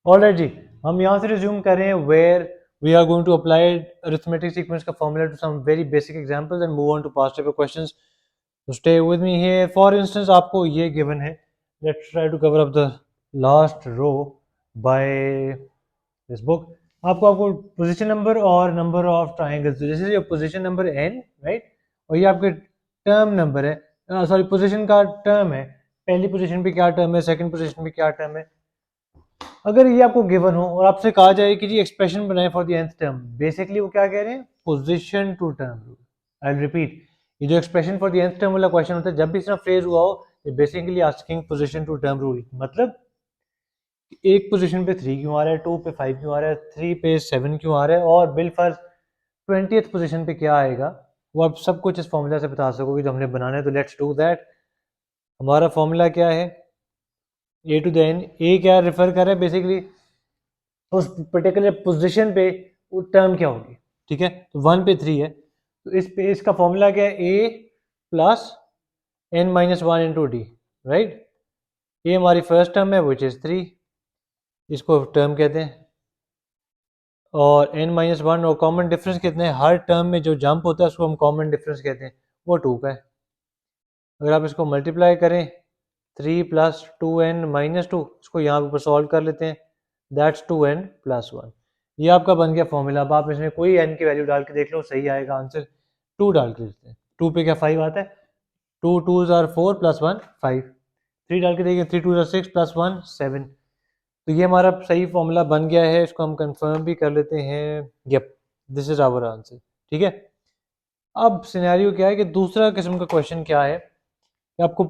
Alright जी, हम यहाँ से रिज्यूम करें where we are going to apply arithmetic sequence का formula to some very basic examples and move on to past paper questions. तो stay with me here. For instance आपको ये given है, let's try to cover up the last row by this book. आपको position number और number of triangles, जैसे ये position number n, right, और ये आपके टर्म नंबर है, सॉरी पोजीशन का टर्म है, पहली पोजीशन पे क्या टर्म है, सेकंड पोजीशन पे क्या टर्म है. अगर ये आपको गिवन हो और आपसे कहा जाए कि जी एक्सप्रेशन बनाए for the nth term, basically वो क्या कह रहे हैं, position to term rule. I will repeat, ये जो expression for the nth term वाला क्वेश्चन होता है, जब भी इसका फ्रेज हुआ हो, ये basically asking position to term rule. मतलब एक पोजीशन पे 3 क्यों आ रहा है, 2 पे 5 क्यों आ रहा है, 3 पे 7 क्यों आ रहा है, और बिलफर्ज 20th पोजीशन पे क्या आएगा, वो आप सब कुछ इस फॉर्मूला से बता सकोगे जो हमने बनाना है. तो लेट्स डू दैट. हमारा फॉर्मूला क्या है, ए टू द एन. ए क्या रेफर कर रहा है, बेसिकली उस पर्टिकुलर पोजीशन पे वो टर्म क्या होगी. ठीक है, तो 1 पे 3 है, तो इस पे इसका फॉर्मूला क्या है, A plus N minus one into D. Right, ये हमारी फर्स्ट टर्म है विच इज़ 3, इसको टर्म कहते हैं, और n माइनस वन, और कॉमन डिफरेंस कितने हैं, हर टर्म में जो जंप होता है उसको हम कॉमन डिफरेंस कहते हैं, वो 2 का है. अगर आप इसको मल्टीप्लाई करें 3 प्लस 2n माइनस 2, इसको यहाँ ऊपर सॉल्व कर लेते हैं, दैट्स 2n प्लस 1. ये आपका बन गया फॉर्मूला. अब आप इसमें कोई n की वैल्यू डाल के देख लो, सही आएगा आंसर. 2 डाल के देखते हैं, 2 पे क्या 5 आता है, 2 2s आर 4 प्लस 1 5. 3 डाल के देखिए, 3 2s आर 6 प्लस 1 7. तो ये हमारा सही फॉर्मूला बन गया है, इसको हम कंफर्म भी कर लेते हैं. Yup, this is our answer. ठीक है, अब सिनेरियो क्या है कि दूसरा किस्म का क्वेश्चन क्या है कि आपको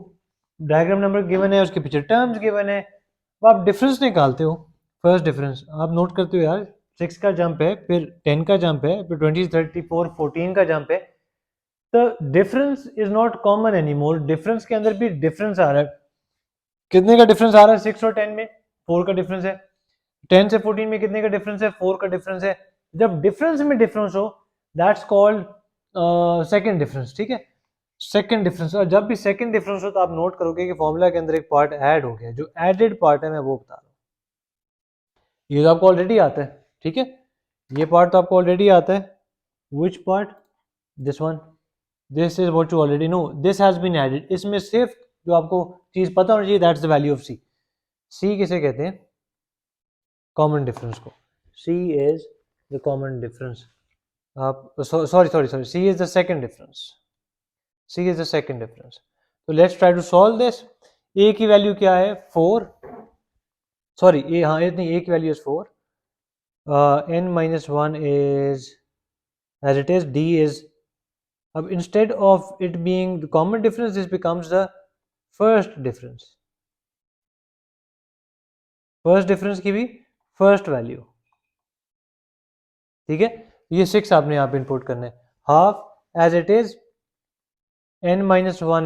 डायग्राम नंबर गिवन है, उसके पीछे टर्म्स गिवन है, अब आप डिफरेंस निकालते हो. फर्स्ट डिफरेंस आप नोट करते हो यार, 6 का जंप है, फिर 10 का जंप है, फिर 20 34 14 का जंप है. तो difference is not common any more. Difference के अंदर भी डिफरेंस आ रहा है. कितने का डिफरेंस आ रहा है, 6 और 10 में 4 का डिफरेंस है. 10 से 14 में कितने का डिफरेंस है, 4 का डिफरेंस है. जब डिफरेंस में डिफरेंस हो, दैट्स कॉल्ड सेकंड डिफरेंस. ठीक है, सेकंड डिफरेंस. और जब भी सेकंड डिफरेंस हो तो आप नोट करोगे कि फॉर्मूला के अंदर एक पार्ट ऐड हो गया. जो एडेड पार्ट है मैं वो बता रहा हूँ, ये तो आपको ऑलरेडी आता है. ठीक है, ये पार्ट तो आपको ऑलरेडी आता है. Which part, this one, this is what you already know, this has been added. इसमें सिर्फ जो आपको चीज पता होनी चाहिए, that's the value of C. C किसे कहते हैं, कॉमन डिफरेंस को. C is the common difference. आप sorry, C is the second difference. C is the second difference. तो let's try to solve this. A की वैल्यू क्या है, 4. Sorry, ए, हाँ ए नहीं, ए की value is 4. n minus one is as it is, D is. अब instead of it being the common difference, this becomes the first difference. First difference की भी first value. ठीक है, ये 6 आपने यहाँ पे इनपुट करना है. Half as it is, n minus 1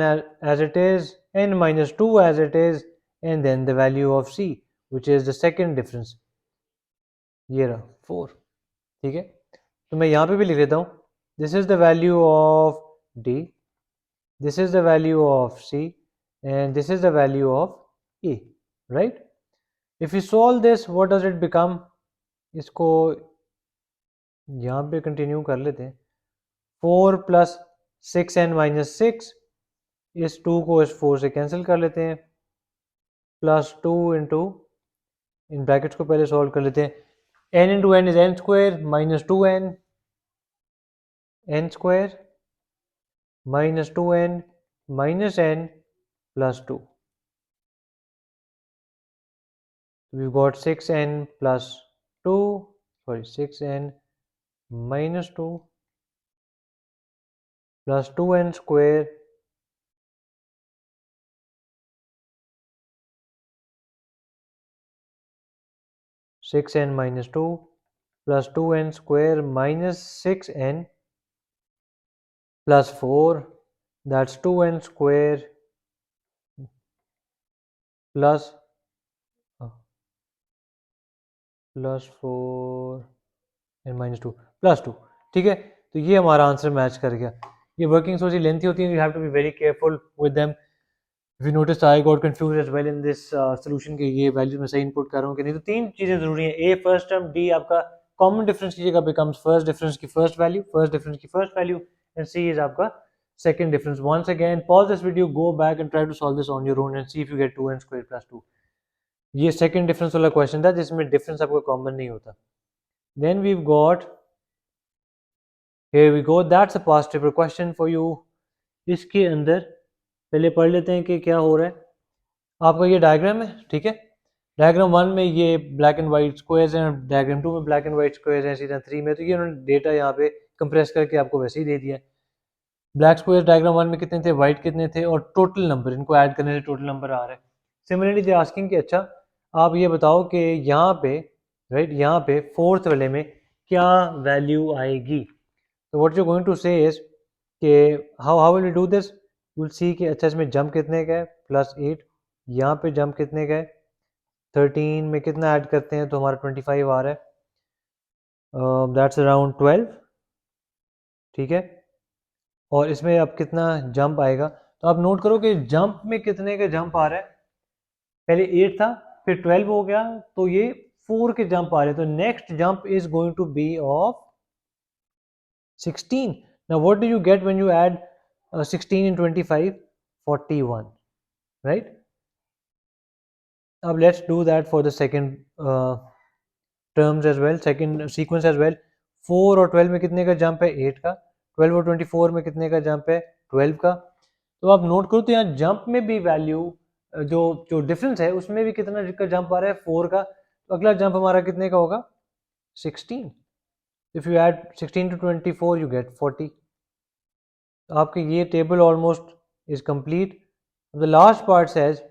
as it is, n minus 2 as it is, and then the value of c, which is the second difference. ये रहा 4. ठीक है, तो मैं यहाँ पे भी लिख देता हूँ, this is the value of d, this is the value of c, and this is the value of e. Right? If we solve this, what does it become? इसको यहाँ पे कंटिन्यू कर लेते हैं. 4 प्लस 6n माइनस 6, इस 2 को इस 4 से कैंसिल कर लेते हैं, प्लस 2 इंटू, इन ब्रैकेट्स को पहले सॉल्व कर लेते हैं. n into n is n square minus 2n, n square minus 2n minus n plus 2. We got 6n plus 2, sorry 6n minus 2 plus 2n square six n minus 2 plus 2n square minus 6n plus 4, that's 2n square plus 4 n minus 2 plus 2. ठीक है, तो ये हमारा answer match कर गया. ये working थोड़ी सी lengthy होती है, you have to be very careful with them. If you notice, I got confused as well in this solution कि ये वैल्यू मैं सही इनपुट कर रहा हूँ कि नहीं. तो तीन चीज़ें ज़रूरी हैं. ए फर्स्ट टर्म, डी आपका कॉमन डिफरेंस की जगह becomes फर्स्ट डिफरेंस की first value, and C is आपका second difference. Once again, pause this video, go back and try to solve this on your own and see if you get 2n squared plus 2. ये second difference वाला question था जिसमें difference आपका common नहीं होता. Then we've got, here we go, that's a past paper question for you. इसके अंदर पहले पढ़ लेते हैं कि क्या हो रहा है. आपका ये डायग्राम है, ठीक है. डायग्राम 1 में ये ब्लैक एंड वाइट स्क्वायर्स हैं, डायग्राम 2 में ब्लैक एंड वाइट स्क्वायर्स हैं, सीधा 3 में. तो ये उन्होंने डेटा यहाँ पे कंप्रेस करके आपको वैसे ही दे दिया है. ब्लैक स्क्वायर डायग्राम 1 में कितने थे, वाइट कितने थे, और टोटल नंबर, इनको ऐड करने से टोटल नंबर आ रहा है. सिमिलरली दे आस्किंग कि अच्छा आप ये बताओ कि यहाँ पे, राइट, यहाँ पे फोर्थ वाले में क्या वैल्यू आएगी. तो व्हाट यू गोइंग टू से इज कि how will you do this. You will see कि अच्छा इसमें जंप कितने का है, +8. यहाँ पे जंप कितने का है, 13 में कितना ऐड करते हैं तो हमारा 25 आ रहा है. दैट्स अराउंड 12, ठीक है. और इसमें अब कितना जंप आएगा, तो आप नोट करो कि जंप में कितने का जंप आ रहा है. पहले 8 था, फिर 12 हो गया, तो ये 4 के जंप आ रहे हैं. तो next jump is going to be of 16. Now what do you get when you add 16 in 25, 41, right. अब let's do that for the second terms as well, second sequence as well. 4 और 12 में कितने का jump है, 8 का. 12 और 24 में कितने का जंप है, 12 का. तो आप नोट करो तो यहाँ जंप में भी वैल्यू जो जो डिफरेंस है उसमें भी कितना का जंप आ रहा है, 4 का. तो अगला जंप हमारा कितने का होगा, 16. If you add 16 to 24 you get 40. तो आपके ये table almost is complete. The last part says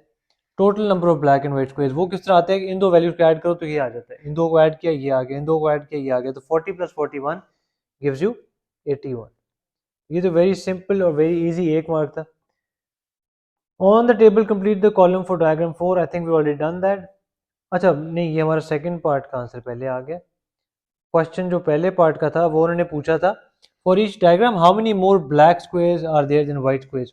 total number of black and white squares. वो किस तरह आते हैं, इन दो वैल्यूज को ऐड करो तो ये आ जाता है, इन दो को ऐड किया ये आ गया, इन दो को ऐड किया ये आ गया. तो 40 + 41 गिव्स यू 81. ये तो वेरी सिंपल और वेरी इजी, एक मार्क था. On the table complete the column for diagram 4. I think we already done that. अच्छा नहीं, ये हमारा सेकंड पार्ट का आंसर पहले आ गया. क्वेश्चन जो पहले पार्ट का था वो उन्होंने पूछा था, for each diagram how many more black squares are there than white squares.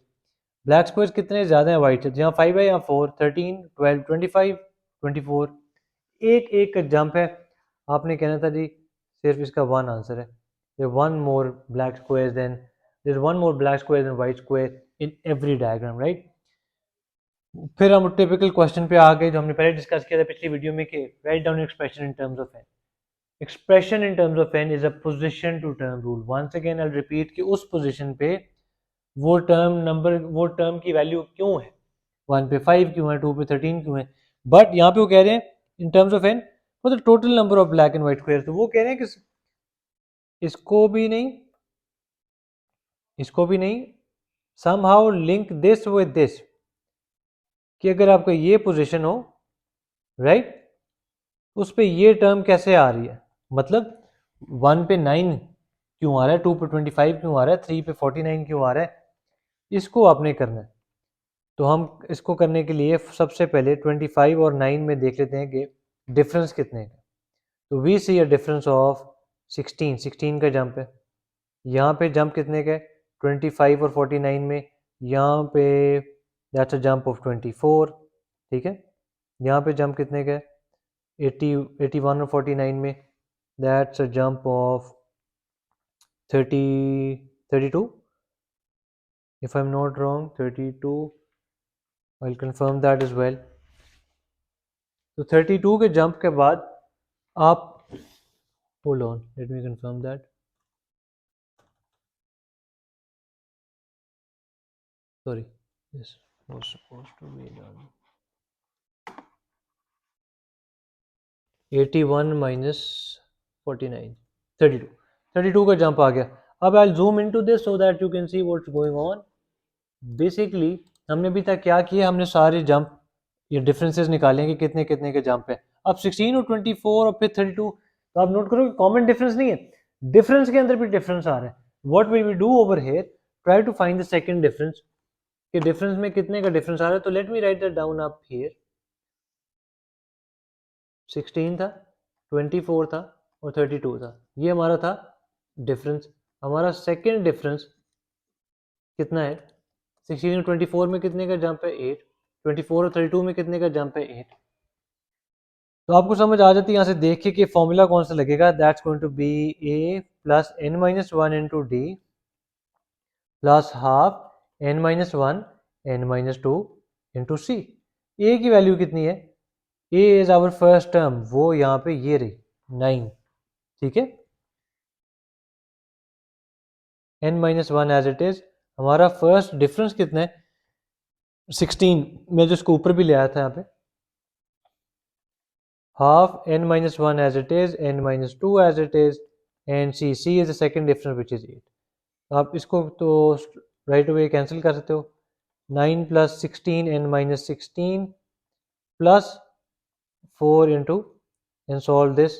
Black squares कितने ज़्यादा हैं वाइट से, जहाँ 5 है यहाँ 4, 13, 12, 25, 24. एक एक का जंप है. आपने कहना था जी सिर्फ इसका वन आंसर है. One more black squares than, there is one more black square than white square in every diagram, right. फिर हम टिपिकल क्वेश्चन पे आ गए जो हमने पहले डिस्कस किया था पिछली वीडियो में कि write down expression in terms of n. Expression in terms of n is a position to term rule. Once again I repeat कि उस पोजीशन पे वो टर्म की वैल्यू क्यों है, 1 पे 5 क्यों है, 2 पे 13 क्यों है. बट यहाँ पे वो कह रहे हैं in terms of n for the total number of black and white square. तो वो कह रहे हैं कि इसको भी नहीं, इसको भी नहीं, somehow link this with this, कि अगर आपका ये पोजीशन हो, राइट, उस पे ये टर्म कैसे आ रही है. मतलब 1 पे 9 क्यों आ रहा है, 2 पे 25 क्यों आ रहा है, 3 पे 49 क्यों आ रहा है. इसको आपने करना है. तो हम इसको करने के लिए सबसे पहले 25 और 9 में देख लेते हैं कि डिफरेंस कितने का. तो we see a difference of 16 का जंप है. यहाँ पे जंप कितने का है, 25 और 49 में. यहाँ पे दैट्स अ जंप ऑफ 24, ठीक है. यहाँ पे जंप कितने का है, 81 और 49 में. That's a jump of 32, if I'm not wrong, 32. I'll confirm that as well. तो 32 के जंप के बाद आप, hold on, let me confirm that. Sorry, this was supposed to be done. 81 minus 49, 32 का जंप आ गया. अब I'll zoom into this so that you can see what's going on. Basically हमने अभी तक क्या किया, हमने सारे जंप ये डिफरेंसेस निकाले कि कितने कितने के जंप है. अब 16 और 24 और फिर 32, तो आप नोट करो कॉमन डिफरेंस नहीं है, डिफरेंस के अंदर भी डिफरेंस आ रहा है. What will we do over here, try to find the second difference, कि डिफरेंस में कितने का डिफरेंस आ रहा है. तो let me write that down up here. 16 था, 24 था और 32 था. ये हमारा था डिफरेंस. हमारा सेकंड डिफरेंस कितना है, 16 और 24 में कितने का जंप है, 8. 24 और 32 में कितने का जंप है? 8। तो आपको समझ आ जाती है यहाँ से देख के कि फॉर्मूला कौन सा लगेगा। That's going to be a plus n minus one into D plus half n minus one n minus two into C. A की वैल्यू कितनी है? A is our first term, वो यहाँ पे ये रही 9, ठीक है। n minus one as it is. हमारा फर्स्ट डिफरेंस कितना है? 16। मैं जो इसको ऊपर भी ले आया था यहाँ पे, half n minus 1 as it is, n minus 2 as it is, and c is the second difference which is 8. आप इसको तो राइट अवे कैंसिल कर सकते हो। 9 plus 16 n minus 16 plus 4 into, and solve this,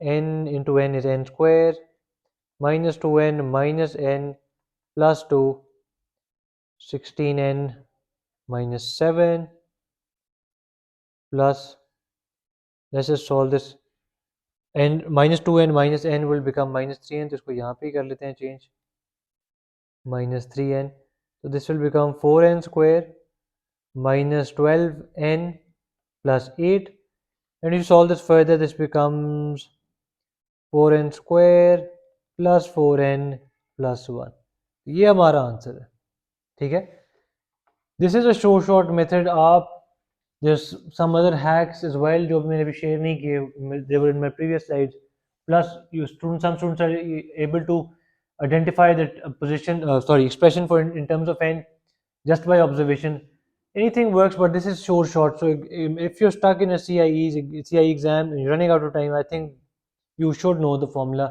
n into n is n square minus 2n minus n plus 2, 16n minus 7 plus, let's just solve this, n minus 2n minus n will become minus 3n, तो इसको यहाँ पे ही कर लेते हैं change, minus 3n, so this will become 4n square minus 12n plus 8, and if you solve this further this becomes 4n square plus 4n plus 1। ये हमारा answer है, ठीक है। This is a short method. आप there's some other hacks as well जो मैंने अभी share नहीं किए, they were in my previous slides, plus some students are able to identify that position expression for in terms of n just by observation. Anything works, but this is short, so if you're stuck in a CIE exam and you're running out of time, I think you should know the formula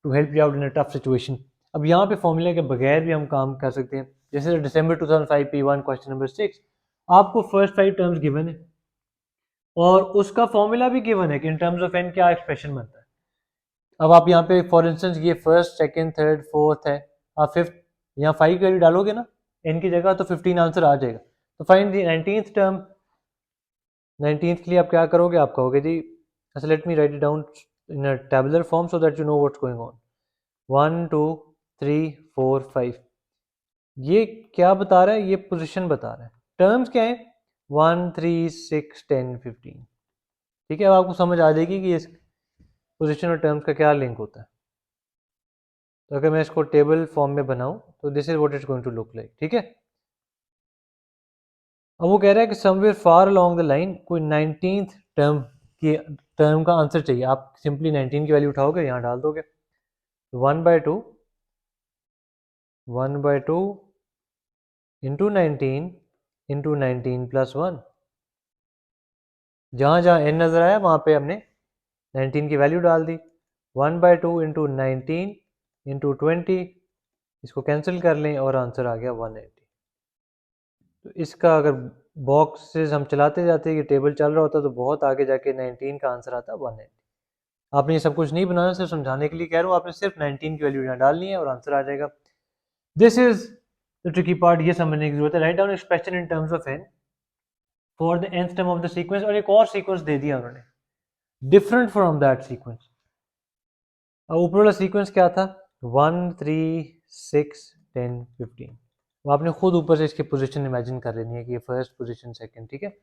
to help you out in a tough situation. अब यहाँ पे formula के बगैर भी हम काम कर सकते हैं, जैसे दिसंबर 2005 P1 क्वेश्चन नंबर 6, आपको फर्स्ट 5 टर्म्स गिवन है और उसका फॉर्मूला भी गिवन है कि इन टर्म्स ऑफ एन क्या एक्सप्रेशन बनता है। अब आप यहाँ पे फॉर इंस्टेंस ये फर्स्ट सेकंड थर्ड फोर्थ है, आप फिफ्थ यहाँ 5 की वैल्यू डालोगे ना एन की जगह तो 15 आंसर आ जाएगा। तो find the 19th term. 19th के लिए आप क्या करोगे, आप कहोगे जी, अच्छा late me right it down in a tabular form so that you know what's going on. 1 2 3 4 5, ये क्या बता रहा है? ये पोजीशन बता रहा है। टर्म्स क्या है? 1 3 6 10 15, ठीक है। अब आपको समझ आ जाएगी कि इस पोजीशन और टर्म्स का क्या लिंक होता है। तो अगर मैं इसको टेबल फॉर्म में बनाऊं तो this is what it's going to look like, ठीक है। अब वो कह रहा है कि somewhere far along the line कोई 19th टर्म का आंसर चाहिए। आप सिंपली 19 की वैल्यू उठाओगे, यहाँ डाल दोगे, 1/2 इंटू 19 प्लस 1। जहाँ जहाँ n नज़र आया वहाँ पे हमने 19 की वैल्यू डाल दी। 1/2 इंटू 19 इंटू 20, इसको कैंसिल कर लें और आंसर आ गया 180। तो इसका अगर बॉक्सेस हम चलाते जाते कि टेबल चल रहा होता तो बहुत आगे जाके 19 का आंसर आता 180। आपने ये सब कुछ नहीं बनाना, सिर्फ समझाने के लिए कह रहा हूँ। आपने सिर्फ 19 की वैल्यू यहाँ डालनी है और आंसर आ जाएगा। This is the tricky part, ये समझने की जरूरत है। Right down expression in terms of n for the nth term of the sequence, और एक और सीक्वेंस दे दिया उन्होंने डिफरेंट फ्रॉम दैट सीक्वेंस। अब ऊपर वाला सीक्वेंस क्या था? 1 3 6 10 15। वो आपने खुद ऊपर से इसकी पोजीशन इमेजिन कर लेनी है कि ये फर्स्ट पोजीशन सेकंड, ठीक है।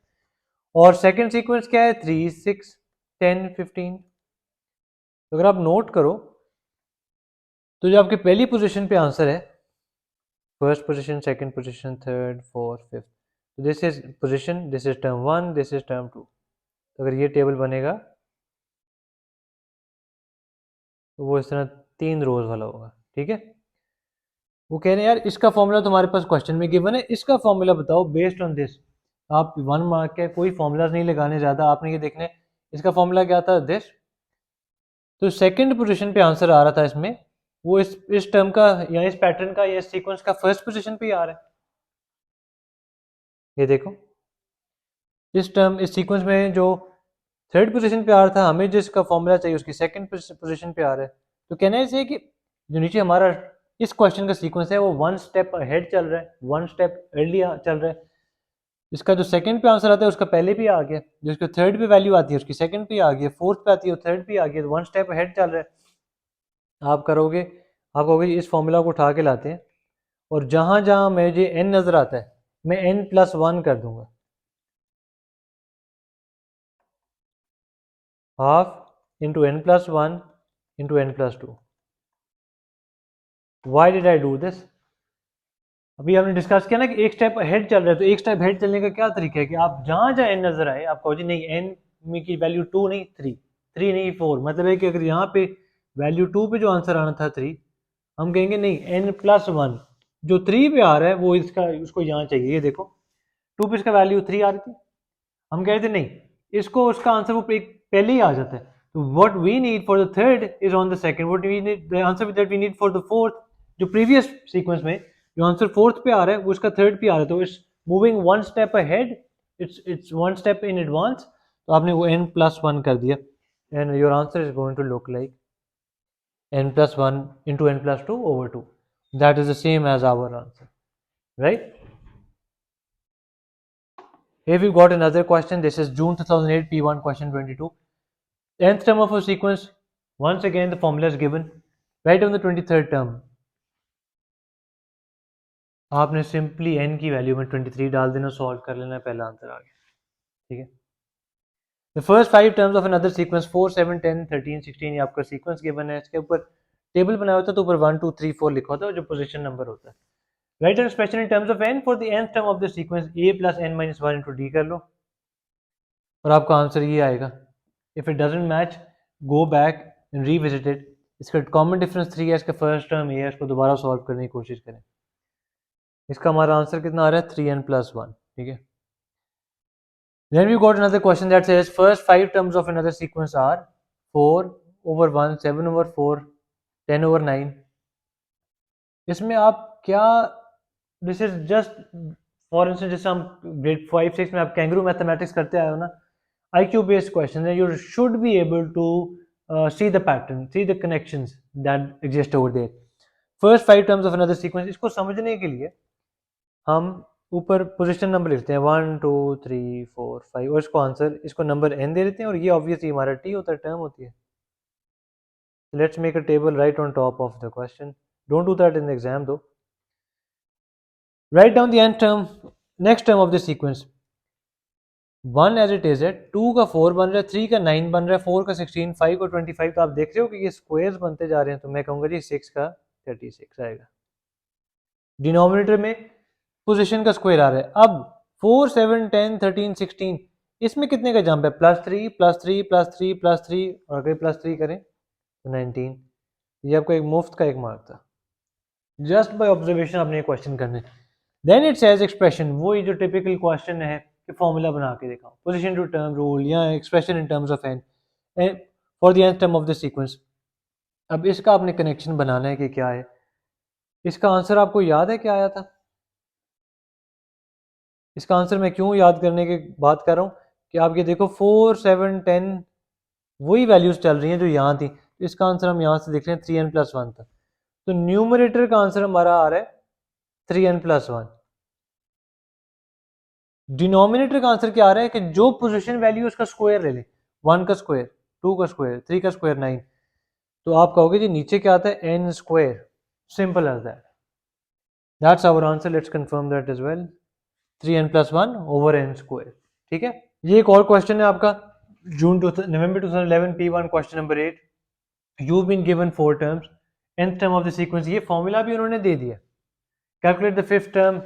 और सेकंड सीक्वेंस क्या है? 3 6 10 15। तो अगर आप नोट करो तो जो आपकी पहली पोजीशन पे आंसर है, first position second position third fourth fifth, तो this is position, this is term 1, this is term 2। तो अगर ये टेबल बनेगा तो वो इस तरह 3 रोज वाला होगा, ठीक है। वो कह रहे हैं यार इसका फॉर्मूला तुम्हारे पास क्वेश्चन में गिवन है, इसका फॉर्मूला बताओ बेस्ड ऑन दिस। आप 1 मार्क के कोई फॉर्मूलाज नहीं लगाने ज़्यादा, आपने ये देखने इसका फॉर्मूला क्या था, दिस। तो सेकंड पोजीशन पे आंसर आ रहा था इसमें, वो इस टर्म का या इस पैटर्न का या इस सीक्वेंस का फर्स्ट पोजीशन पे ही आ रहा है। ये देखो इस सीक्वेंस में जो थर्ड पोजीशन पे आ रहा था, हमें जिसका फॉर्मूला चाहिए उसकी सेकंड पोजीशन पे आ रहा है। तो कहना है इसे कि जो नीचे हमारा इस क्वेश्चन का सीक्वेंस है वो 1 स्टेप अहेड चल रहा है, 1 स्टेप अर्ली चल रहा है। इसका जो सेकंड पे आंसर आता है उसका पहले भी आ गया, जो इसका थर्ड पे वैल्यू आती है उसकी सेकंड पे आ गई, फोर्थ पे आती है थर्ड पे आ गई, तो 1 स्टेप अहेड चल रहा है। आप कहोगे इस फॉर्मूला को उठा के लाते हैं और जहाँ जहाँ मुझे n नज़र आता है मैं n+1 कर दूंगा। Half into n plus one into n plus two. Why did I do this? अभी हमने डिस्कस किया ना कि एक स्टेप हेड चल रहा है, तो एक स्टेप हेड चलने का क्या तरीका है कि आप जहाँ जहाँ n नजर आए आप कहो जी नहीं n में की वैल्यू 2 नहीं 3, 3 नहीं 4, मतलब है कि अगर यहाँ पे वैल्यू 2 पे जो आंसर आना था 3, हम कहेंगे नहीं n प्लस वन जो 3 पे आ रहा है वो इसका उसको यहाँ चाहिए. ये देखो 2 पे इसका वैल्यू 3 आ रही थी, हम कहते नहीं इसको उसका आंसर वो पहले ही आ जाता है. तो what we need for the third is on the second, what we need the answer that we need for the fourth. जो प्रीवियस सीक्वेंस में जो आंसर फोर्थ पे आ रहा है वो इसका थर्ड पे आ रहा है, तो it's moving one step ahead, it's one step in advance. तो आपने वो n प्लस वन कर दिया and your answer is going to look like n plus 1 into n plus 2 over 2. That is the same as our answer, right? Here we've got another question. This is June 2008 P1 question 22. Nth term of a sequence. Once again the formula is given. Write on the 23rd term. आपने simply n की value में 23 डाल देना, solve कर लेना, पहला answer आ गया. ठीक है. The first 5 terms of another sequence 4, 7, 10, 13, 16 ये आपका सीक्वेंस गिवन है. इसके ऊपर टेबल बनाया होता है तो ऊपर 1, 2, 3, 4 लिखा होता है जो पोजीशन नंबर होता है. Write an expression in terms of n for the nth term of the sequence a plus n minus 1 into d कर लो और आपका आंसर ये आएगा. If it doesn't match, go back and revisit it. इसका common difference 3 है, इसका first term ए है, इसको दोबारा सॉल्व करने की कोशिश करें. इसका हमारा आंसर कितना आ रहा है 3n plus 1. ठीक है. Then we got another question that says first 5 terms of another sequence are 4 over 1, 7 over 4, 10 over 9. इसमें आप क्या, this is just for instance जैसे हम ग्रेड 5 6 में आप कैंगरू मैथमेटिक्स करते आए हो ना, IQ बेस्ड क्वेश्चन है, you should be able to see the pattern, see the connections that exist over there. First 5 terms of another sequence, इसको समझने के लिए हम ऊपर पोजीशन नंबर लिखते हैं 1 2 3 4 5 और इसको आंसर, इसको नंबर n दे देते हैं और ये ऑब्वियसली हमारा t होता है, टर्म होती है. Let's make a table right on top of the question. Don't do that in the exam दो. Write down the nth term, next term of the sequence. 1 as it is है, 2 का 4 बन रहा है, 3 का 9 बन रहा है, 4 का 16, 5 का 25. तो आप देख रहे हो कि ये स्क्वायर्स बनते जा रहे हैं, तो मैं कहूँगा जी 6 का 36 आएगा. डिनोमिनेटर में पोजीशन का स्क्वायर आ रहा है. अब 4 7 10 13 16 इसमें कितने का जंप है, +3 +3 +3 +3 और अगर +3 करें तो 19. ये आपका एक मुफ्त का एक मार्क था. जस्ट बाय ऑब्जर्वेशन आपने ये क्वेश्चन करने. देन इट सेज एक्सप्रेशन, वो जो टिपिकल क्वेश्चन है कि फॉर्मूला बना के दिखाओ, पोजीशन टू टर्म रूल या expression in terms of n for the nth term of the sequence. अब इसका आपने कनेक्शन बनाना है कि क्या है. इसका आंसर आपको याद है क्या आया था? इसका आंसर मैं क्यों याद करने की बात कर रहा हूँ कि आप ये देखो 4 7 10 वही वैल्यूज चल रही हैं जो यहाँ थी. तो इसका आंसर हम यहाँ से देख रहे हैं 3n plus 1 था. तो न्यूमरेटर का आंसर हमारा आ रहा है 3n plus 1. डिनोमिनेटर का आंसर क्या आ रहा है कि जो पोजीशन वैल्यू उसका स्क्वायर ले ले, 1 का स्क्वायर, 2 का स्क्वायर, 3 का स्क्वायर 9. तो आप कहोगे जी नीचे क्या आता है n square. Simple as that. That's our answer. Let's confirm that as well. 3n plus 1 over n square. ठीक है. ये एक और क्वेश्चन है आपका November 2011 P1 question number 8. You been given 4 terms, nth term of the sequence. ये formula भी उन्होंने दे दिया. Calculate the fifth term.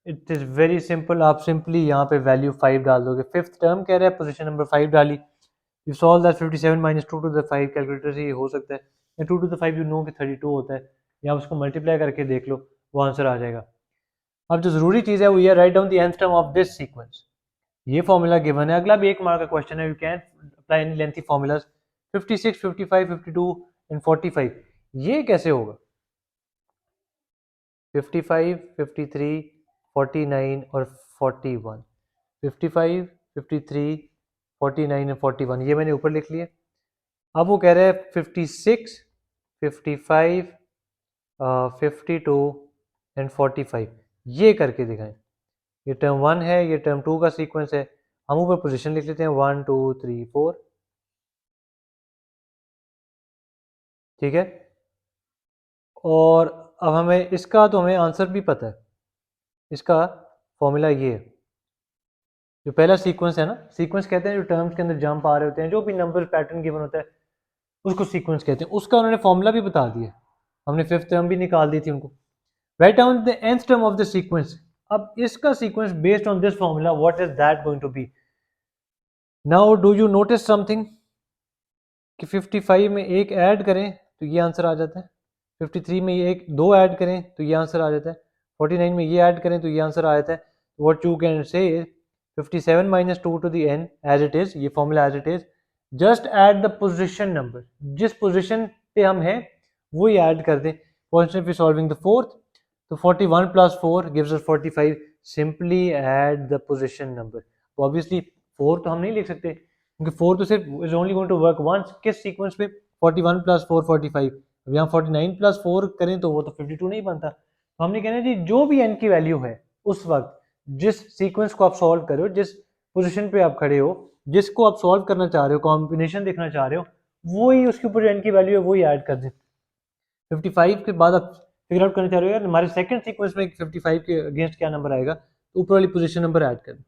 It is very simple. आप सिंपली यहाँ पे वैल्यू 5 डाल दोगे. फिफ्थ टर्म कह रहा है, पोजीशन नंबर 5 डाली. You solve that 57 minus 2 to the 5. Calculator से ये हो सकता है, या 2 to the 5 यू नो कि 32 होता है, या आप उसको मल्टीप्लाई करके देख लो, वो आंसर आ जाएगा. अब जो ज़रूरी चीज़ है वो ये, right down the nth term of this sequence. ये फॉर्मूला गिवन है. अगला भी 1 मार्क का क्वेश्चन है. You can apply any lengthy formulas. 56 55 52 and 45. ये कैसे होगा? 55 53 49 और 41. 55 53 49 और 41 ये मैंने ऊपर लिख लिया. अब वो कह रहे हैं 56 55 52 एंड 45. ये करके दिखाएं. ये टर्म 1 है, ये टर्म 2 का सीक्वेंस है. हम ऊपर पोजीशन लिख लेते हैं 1 2 3 4. ठीक है. और अब हमें इसका तो हमें आंसर भी पता है. इसका फॉर्मूला ये है. जो पहला सीक्वेंस है ना, सीक्वेंस कहते हैं जो टर्म्स के अंदर जंप आ रहे होते हैं, जो भी नंबर पैटर्न गिवन होता है उसको सीक्वेंस कहते हैं। उसका उन्होंने फॉर्मूला भी बता दिया, हमने फिफ्थ टर्म भी निकाल दी थी उनको। Write down the nth term of the sequence. अब इसका sequence based on this formula what is that going to be. Now do you notice something कि 55 में एक ऐड करें तो ये आंसर आ जाता है, 53 में ये एक दो ऐड करें तो ये आंसर आ जाता है, 49 में ये ऐड करें तो ये आंसर आ जाता है। What you can say 57 minus 2 to the n as it is, ये formula as it is, just add the position number, जिस पोजीशन पे हम हैं वो ही ऐड कर दें। For instance we solving the fourth, तो 41 plus 4 gives us 45, simply add the position number. तो ऑब्वियसली 4 तो हम नहीं लिख सकते क्योंकि 4 तो सिर्फ is only going to work once, किस सीक्वेंस पे, 41 प्लस 4 45। अब यहाँ 49 प्लस 4 करें तो वो तो 52 नहीं बनता। तो हमने कहना जी जो भी n की वैल्यू है उस वक्त जिस सीक्वेंस को आप सॉल्व कर रहे हो, जिस पोजीशन पे आप खड़े हो, जिसको आप सॉल्व करना चाह रहे हो, कॉम्बिनेशन देखना चाह रहे हो, वो ही उसके ऊपर जो n की वैल्यू है वही ऐड कर दें। 55 के बाद आप फिगर आउट करना चाह रहे हो यार हमारे सेकंड सीक्वेंस में 55 के अगेंस्ट क्या नंबर आएगा, तो ऊपर वाली पोजीशन नंबर ऐड कर दें।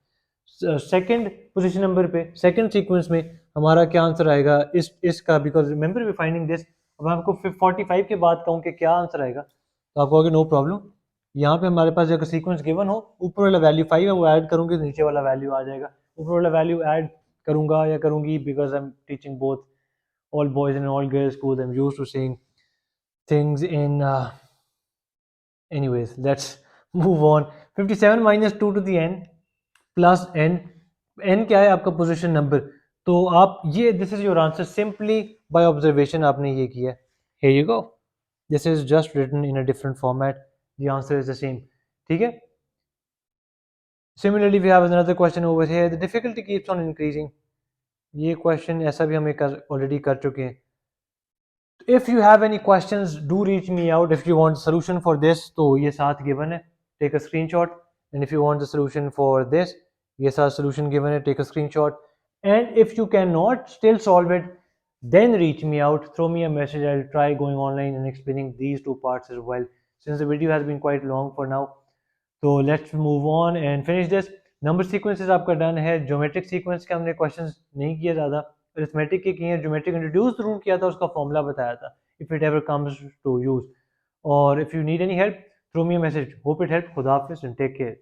सेकंड पोजीशन नंबर पे सेकंड सीक्वेंस में हमारा क्या आंसर आएगा इसका, because remember we finding this. अब मैं आपको 45 के बाद कहूँ कि क्या आंसर आएगा तो आप कहोगे नो प्रॉब्लम, यहाँ पे हमारे पास अगर सीक्वेंस गिवन हो, ऊपर वाला वैल्यू 5 है वो ऐड करूंगे तो नीचे वाला वैल्यू आ जाएगा। ऊपर वाला वैल्यू ऐड करूंगा या करूंगी because I am teaching both all boys and all girls schools, I'm used to saying things in anyways, let's move on। 57 minus 2 to the n plus n, n क्या है आपका position number, तो आप ये this is your answer, simply by observation आपने ये किया। here you go, this is just written in a different format, the answer is the same। ठीक है। Similarly we have another question over here, the difficulty keeps on increasing। ये question ऐसा भी हम already कर चुके हैं। If you have any questions, do reach me out. If you want solution for this, तो ये साथ given है, take a screenshot. And if you want the solution for this, ये साथ solution given है, take a screenshot. And if you cannot still solve it, then reach me out, throw me a message. I'll try going online and explaining these two parts as well. Since the video has been quite long for now, so let's move on and finish this। Number sequences आपका done है। Geometric sequence के हमने questions नहीं किए ज़्यादा, arithmetic के किए हैं। ज्योमेट्रिक इंट्रोड्यूस जरूर किया था, उसका फॉर्मूला बताया था if it ever comes to use. और if you need any help through me a message. Hope it help. खुदा हाफिज़ एंड टेक केयर।